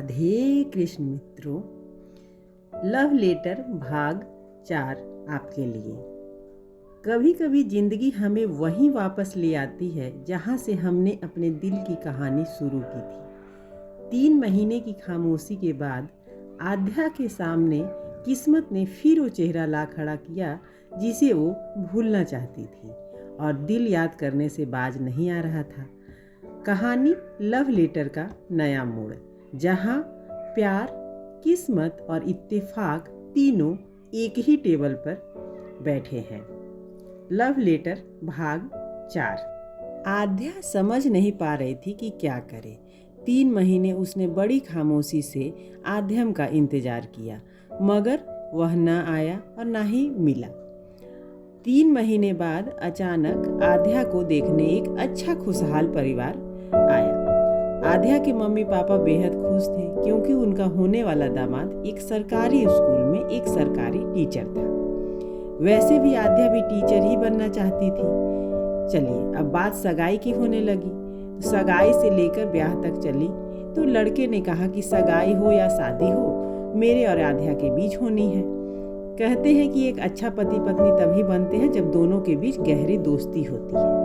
राधे कृष्ण मित्रों। Love letter भाग 4 आपके लिए। कभी कभी जिंदगी हमें वहीं वापस ले आती है जहां से हमने अपने दिल की कहानी शुरू की थी। 3 महीने की खामोशी के बाद आध्या के सामने किस्मत ने फिर वो चेहरा ला खड़ा किया जिसे वो भूलना चाहती थी और दिल याद करने से बाज नहीं आ रहा था। कहानी लव लेटर का नया मोड़, जहां प्यार, किस्मत और इत्तेफाक तीनों एक ही टेबल पर बैठे हैं। लव लेटर भाग 4। आध्या समझ नहीं पा रही थी कि क्या करे। 3 महीने उसने बड़ी खामोशी से आध्यम का इंतजार किया, मगर वह न आया और न ही मिला। 3 महीने बाद अचानक आध्या को देखने एक अच्छा खुशहाल परिवार आया। आध्या के मम्मी पापा बेहद खुश थे क्योंकि उनका होने वाला दामाद एक सरकारी स्कूल में एक सरकारी टीचर था। वैसे भी आध्या भी टीचर ही बनना चाहती थी। चलिए, अब बात सगाई की होने लगी। तो सगाई से लेकर ब्याह तक चली तो लड़के ने कहा कि सगाई हो या शादी हो, मेरे और आध्या के बीच होनी है। कहते हैं कि एक अच्छा पति पत्नी तभी बनते हैं जब दोनों के बीच गहरी दोस्ती होती है।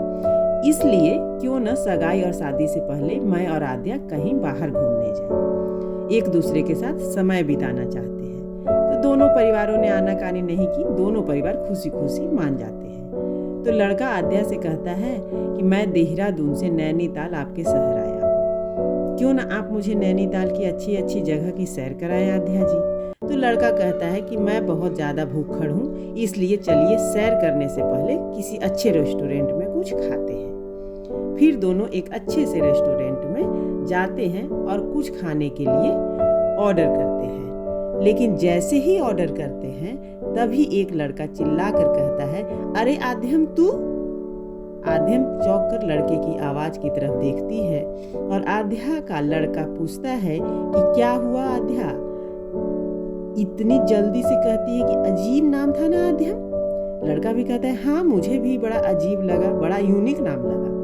इसलिए क्यों न सगाई और शादी से पहले मैं और आध्या कहीं बाहर घूमने जाएं। एक दूसरे के साथ समय बिताना चाहते हैं। तो दोनों परिवारों ने आनाकानी नहीं की, दोनों परिवार खुशी खुशी मान जाते हैं। तो लड़का आध्या से कहता है कि मैं देहरादून से नैनीताल आपके शहर आया हूँ, क्यों ना आप मुझे नैनीताल की अच्छी अच्छी जगह की सैर कराएं आध्या जी। तो लड़का कहता है कि मैं बहुत ज़्यादा भूखड़ हूँ, इसलिए चलिए सैर करने से पहले किसी अच्छे रेस्टोरेंट में कुछ खाते हैं। फिर दोनों एक अच्छे से रेस्टोरेंट में जाते हैं और कुछ खाने के लिए ऑर्डर करते हैं। लेकिन जैसे ही ऑर्डर करते हैं तभी एक लड़का चिल्ला कर कहता है, अरे आध्यम तू। आध्यम चौंक कर लड़के की आवाज़ की तरफ देखती है और आध्या का लड़का पूछता है कि क्या हुआ आध्या। इतनी जल्दी से कहती है कि अजीब नाम था ना आध्यम। लड़का भी कहता है हाँ, मुझे भी बड़ा अजीब लगा, बड़ा यूनिक नाम लगा।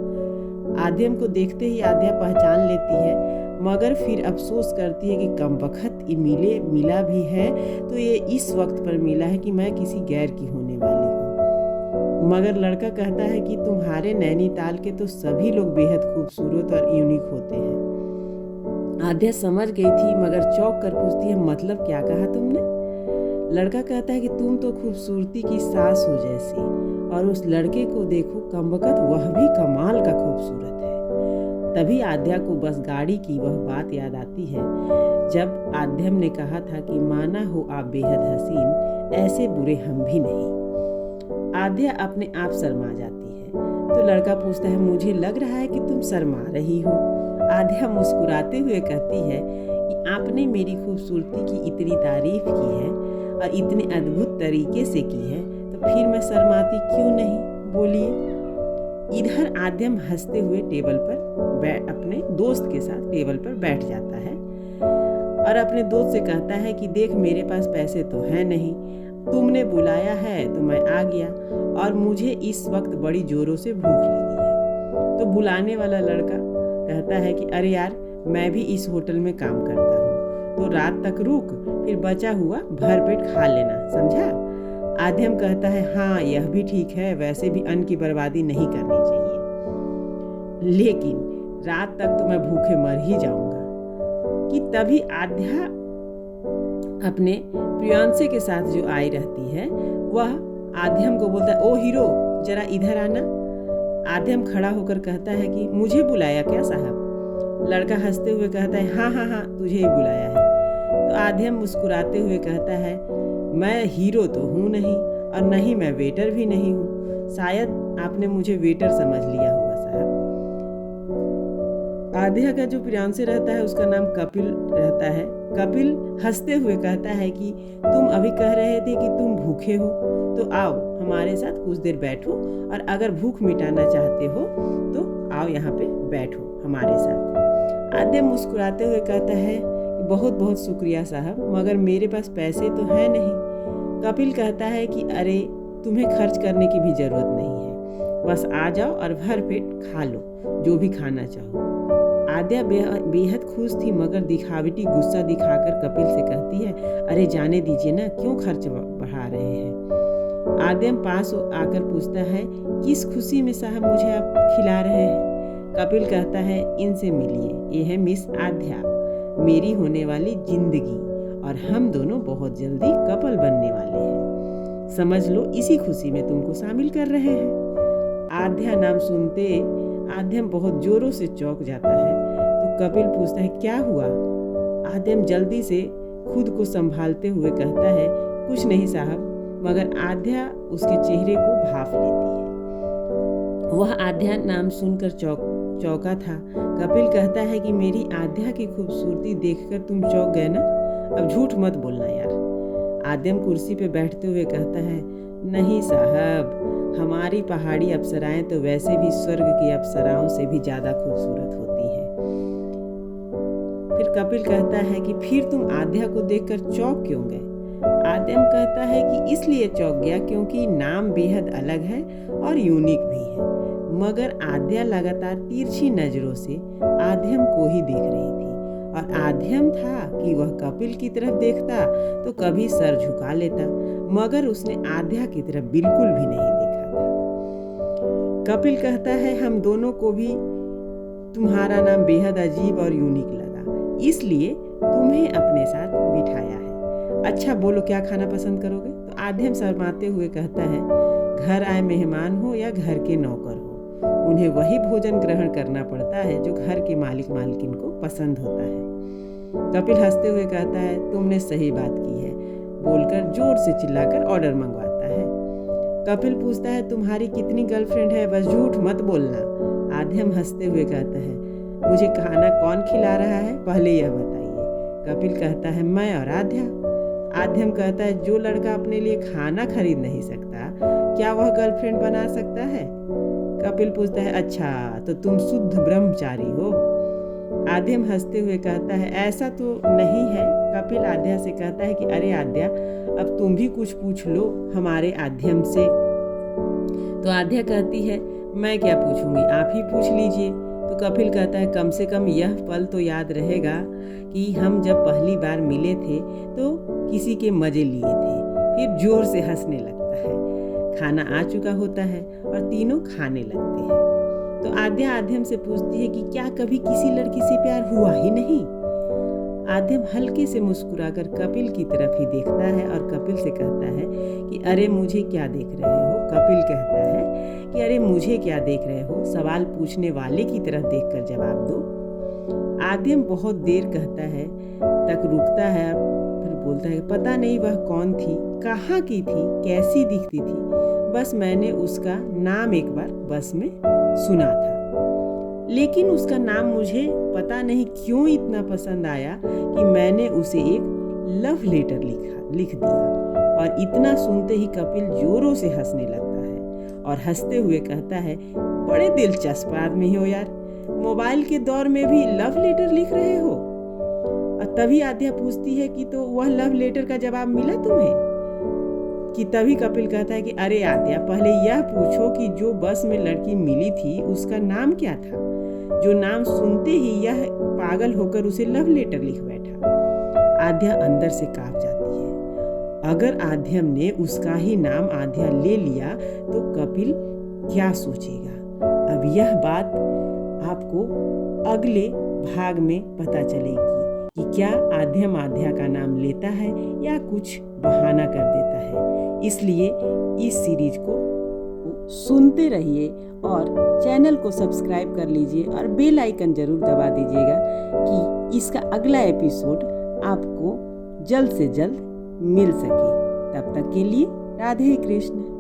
आध्यम को देखते ही आध्या पहचान लेती है, मगर फिर अफसोस करती है कि कमबख्त मिला भी है तो ये इस वक्त पर मिला है कि मैं किसी गैर की होने वाली हूँ। मगर लड़का कहता है कि तुम्हारे नैनीताल के तो सभी लोग बेहद खूबसूरत और यूनिक होते हैं। आध्या समझ गई थी, मगर चौंक कर पूछती है, मतलब क्या कहा तुमने? लड़का कहता है कि तुम तो खूबसूरती की सास हो जैसी, और उस लड़के को देखो कमबख्त, वह भी कमाल का खूबसूरत है। तभी आध्या को बस गाड़ी की वह बात याद आती है जब आध्यम ने कहा था कि माना हो आप बेहद हसीन, ऐसे बुरे हम भी नहीं। आध्या अपने आप शर्मा जाती है। तो लड़का पूछता है, मुझे लग रहा है कि तुम शर्मा रही हो। आध्या मुस्कुराते हुए कहती है कि आपने मेरी खूबसूरती की इतनी तारीफ की है और इतने अद्भुत तरीके से की है, तो फिर मैं शर्माती क्यों नहीं, बोलिए। इधर आध्यम हंसते हुए टेबल पर अपने दोस्त के साथ टेबल पर बैठ जाता है और अपने दोस्त से कहता है कि देख, मेरे पास पैसे तो है नहीं, तुमने बुलाया है तो मैं आ गया और मुझे इस वक्त बड़ी जोरों से भूख लगी है। तो बुलाने वाला लड़का कहता है कि अरे यार, मैं भी इस होटल में काम करता हूँ, तो रात तक रुक, फिर बचा हुआ भरपेट खा लेना, समझा। आध्यम कहता है हाँ, यह भी ठीक है, वैसे भी अन्न की बर्बादी नहीं करनी चाहिए, लेकिन रात तक तो मैं भूखे मर ही जाऊंगा। कि तभी आध्या अपने प्रियांशे के साथ जो आई रहती है वह आध्यम को बोलता है, ओ हीरो, जरा इधर आना। आध्यम खड़ा होकर कहता है कि मुझे बुलाया क्या साहब? लड़का हंसते हुए कहता है हाँ हाँ हाँ, तुझे ही बुलाया है। तो आध्यम मुस्कुराते हुए कहता है, मैं हीरो तो हूँ नहीं और न ही मैं वेटर भी नहीं हूँ, शायद आपने मुझे वेटर समझ लिया होगा साहब। आध्या का जो प्रियांशे रहता है उसका नाम कपिल रहता है। कपिल हंसते हुए कहता है कि तुम अभी कह रहे थे कि तुम भूखे हो, तो आओ हमारे साथ कुछ देर बैठो, और अगर भूख मिटाना चाहते हो तो आओ यहाँ पे बैठो हमारे साथ। आध्या मुस्कुराते हुए कहता है कि बहुत बहुत शुक्रिया साहब, मगर मेरे पास पैसे तो है नहीं। कपिल कहता है कि अरे, तुम्हें खर्च करने की भी जरूरत नहीं है, बस आ जाओ और भर पेट खा लो जो भी खाना चाहो। आद्या बेहद खुश थी, मगर दिखावटी गुस्सा दिखाकर कपिल से कहती है, अरे जाने दीजिए ना, क्यों खर्च बढ़ा रहे हैं। आद्यम पास आकर पूछता है, किस खुशी में साहब मुझे आप खिला रहे हैं। कपिल कहता है, इनसे मिलिए, ये है मिस आद्या, मेरी होने वाली जिंदगी, और हम दोनों बहुत जल्दी कपल बनने वाले हैं। समझ लो इसी खुशी में तुमको शामिल कर रहे हैं। आद्या नाम सुनते आद्यम बहुत जोरों से चौंक जाता है। तो कपिल पूछता है, क्या हुआ। आद्यम जल्दी से खुद को संभालते हुए कहता है, कुछ नहीं साहब, मगर आद्या उसके चेहरे को भांप लेती है। वह आद्या नाम सुनकर चौंका था। कपिल कहता है कि मेरी आद्या की खूबसूरती देखकर तुम चौंक गए ना, अब झूठ मत बोलना यार। आद्यम कुर्सी पे बैठते हुए कहता है, नहीं साहब, हमारी पहाड़ी अप्सराएं तो वैसे भी स्वर्ग की अप्सराओं से भी ज़्यादा खूबसूरत होती हैं। फिर कपिल कहता है कि फिर तुम आद्या को देखकर चौंक क्यों गए। आद्यम कहता है कि इसलिए चौंक गया क्योंकि नाम बेहद अलग है और यूनिक भी है, मगर आद्या लगातार तिरछी नज़रों से आद्यम को ही देख रही थी, और आद्यम था कि वह कपिल की तरफ देखता तो कभी सर झुका लेता, मगर उसने आद्या की तरफ बिल्कुल भी नहीं देखा था। कपिल कहता है, हम दोनों को भी तुम्हारा नाम बेहद अजीब और यूनिक लगा, इसलिए तुम्हें अपने साथ बिठाया है। अच्छा बोलो, क्या खाना पसंद करोगे। तो आद्यम शर्माते हुए कहता है, घर आए मेहमान हो या घर के नौकर हो, उन्हें वही भोजन ग्रहण करना पड़ता है जो घर के मालिक मालकिन को पसंद होता है। कपिल हंसते हुए कहता है, तुमने सही बात की है, बोलकर जोर से चिल्लाकर ऑर्डर मंगवाता है। कपिल पूछता है, तुम्हारी कितनी गर्लफ्रेंड है, बस झूठ मत बोलना। आद्यम हंसते हुए कहता है, मुझे खाना कौन खिला रहा है, पहले यह बताइए। कपिल कहता है, मैं और आद्या। आद्यम कहता है, जो लड़का अपने लिए खाना खरीद नहीं सकता, क्या वह गर्लफ्रेंड बना सकता है। कपिल पूछता है, अच्छा तो तुम शुद्ध ब्रह्मचारी हो। आद्यम हंसते हुए कहता है, ऐसा तो नहीं है। कपिल आद्या से कहता है कि अरे आद्या, अब तुम भी कुछ पूछ लो हमारे आद्यम से। तो आद्या कहती है, मैं क्या पूछूंगी, आप ही पूछ लीजिए। तो कपिल कहता है, कम से कम यह पल तो याद रहेगा कि हम जब पहली बार मिले थे तो किसी के मजे लिए थे। फिर जोर से हंसने लगता है। खाना आ चुका होता है और तीनों खाने लगते हैं। तो आद्या आद्यम से पूछती है कि क्या कभी किसी लड़की से प्यार हुआ ही नहीं। आद्यम हल्के से मुस्कुराकर कपिल की तरफ ही देखता है और कपिल से कहता है कि अरे मुझे क्या देख रहे हो। कपिल कहता है कि अरे मुझे क्या देख रहे हो, सवाल पूछने वाले की तरफ देखकर जवाब दो। आद्यम बहुत देर कहता है तक रुकता है, फिर बोलता है, पता नहीं वह कौन थी, कहाँ की थी, कैसी दिखती थी, बस मैंने उसका नाम एक बार बस में सुना था, लेकिन उसका नाम मुझे पता नहीं क्यों इतना पसंद आया कि मैंने उसे एक लव लेटर लिख दिया। और इतना सुनते ही कपिल जोरों से हंसने लगता है और हंसते हुए कहता है, बड़े दिलचस्प आदमी हो यार, मोबाइल के दौर में भी लव लेटर लिख रहे हो। और तभी आद्या पूछती है कि तो वह लव लेटर का जवाब मिला तुम्हें। कि तभी कपिल कहता है कि अरे आद्या, पहले यह पूछो कि जो बस में लड़की मिली थी उसका नाम क्या था, जो नाम सुनते ही यह पागल होकर उसे लव लेटर लिख बैठा। आद्या अंदर से कांप जाती है। अगर आद्यम ने उसका ही नाम आद्या ले लिया तो कपिल क्या सोचेगा। अब यह बात आपको अगले भाग में पता चलेगी कि क्या आद्यम आद्या का नाम लेता है या कुछ बहाना कर देता है। इसलिए इस सीरीज को सुनते रहिए और चैनल को सब्सक्राइब कर लीजिए और बेल आइकन जरूर दबा दीजिएगा कि इसका अगला एपिसोड आपको जल्द से जल्द मिल सके। तब तक के लिए राधे कृष्ण।